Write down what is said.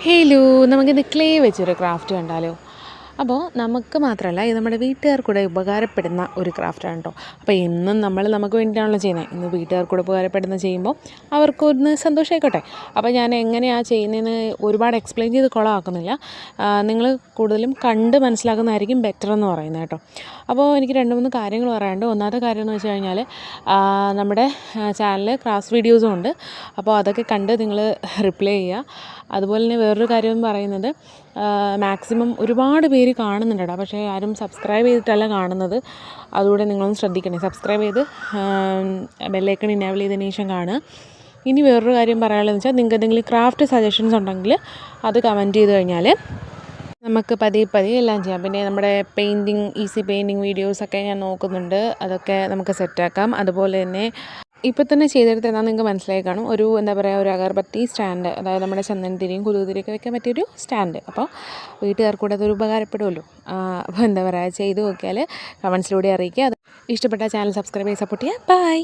Hello, നമുക്കിന്ന് clay വെച്ചൊരു craft കണ്ടാലോ? അപ്പോൾ നമുക്ക് മാത്രമല്ല, ഇത് നമ്മുടെ വീട്ടുകാർക്കൂടെ ഉപകാരപ്പെടുന്ന ഒരു ക്രാഫ്റ്റാണ് കേട്ടോ. അപ്പോൾ എന്നും നമുക്ക് വേണ്ടിയിട്ടാണല്ലോ ചെയ്യുന്നത്. ഇന്ന് വീട്ടുകാർക്കൂടെ ഉപകാരപ്പെടുന്ന ചെയ്യുമ്പോൾ അവർക്കൊന്ന് സന്തോഷമായിക്കോട്ടെ. അപ്പോൾ ഞാൻ എങ്ങനെയാണ് ചെയ്യുന്നതെന്ന് ഒരുപാട് എക്സ്പ്ലെയിൻ ചെയ്ത് കുളമാക്കുന്നില്ല. നിങ്ങൾ കൂടുതലും കണ്ട് മനസ്സിലാക്കുന്നതായിരിക്കും ബെറ്റർ എന്ന് പറയുന്നത് കേട്ടോ. അപ്പോൾ എനിക്ക് 2-3 കാര്യങ്ങൾ പറയാനുണ്ട്. ഒന്നാമത്തെ കാര്യം എന്ന് വെച്ച് കഴിഞ്ഞാൽ, നമ്മുടെ ചാനലിൽ ക്രാഫ്റ്റ് വീഡിയോസും ഉണ്ട്. അപ്പോൾ അതൊക്കെ കണ്ട് നിങ്ങൾ റിപ്ലൈ ചെയ്യുക. അതുപോലെ തന്നെ വേറൊരു കാര്യം എന്ന് പറയുന്നത്, മാക്സിമം ഒരുപാട് പേര് കാണുന്നുണ്ട് കേട്ടോ, പക്ഷേ ആരും സബ്സ്ക്രൈബ് ചെയ്തിട്ടല്ല കാണുന്നത്. അതുകൂടെ നിങ്ങളൊന്ന് ശ്രദ്ധിക്കണേ. സബ്സ്ക്രൈബ് ചെയ്ത് ബെല്ലൈക്കൺ ഇനേബിൾ ചെയ്തതിന് ശേഷം കാണുക. ഇനി വേറൊരു കാര്യം പറയാനുള്ളതെന്ന് വെച്ചാൽ, നിങ്ങൾക്ക് എന്തെങ്കിലും ക്രാഫ്റ്റ് സജഷൻസ് ഉണ്ടെങ്കിൽ അത് കമൻറ്റ് ചെയ്ത് കഴിഞ്ഞാൽ നമുക്ക് പതിയെ എല്ലാം ചെയ്യാം. പിന്നെ നമ്മുടെ ഈസി പെയിൻറ്റിങ് വീഡിയോസൊക്കെ ഞാൻ നോക്കുന്നുണ്ട്. അതൊക്കെ നമുക്ക് സെറ്റാക്കാം. അതുപോലെ തന്നെ ഇപ്പോൾ തന്നെ ചെയ്തെടുത്ത് എന്താണെന്ന് നിങ്ങൾക്ക് മനസ്സിലായി കാണും. ഒരു ഒരു അഗർബത്തി സ്റ്റാൻഡ്, അതായത് നമ്മുടെ ചന്ദനത്തിരിയും കുലുകുതിരിയൊക്കെ വെക്കാൻ പറ്റിയൊരു സ്റ്റാൻഡ്. അപ്പോൾ വീട്ടുകാർക്കൂടെ അതൊരു ഉപകാരപ്പെടുമല്ലോ. അപ്പോൾ ചെയ്ത് നോക്കിയാൽ കമൻസിലൂടെ അറിയിക്കുക. അത് ഇഷ്ടപ്പെട്ട ചാനൽ സബ്സ്ക്രൈബ് ചെയ്ത് സപ്പോർട്ട് ചെയ്യുക. ബൈ.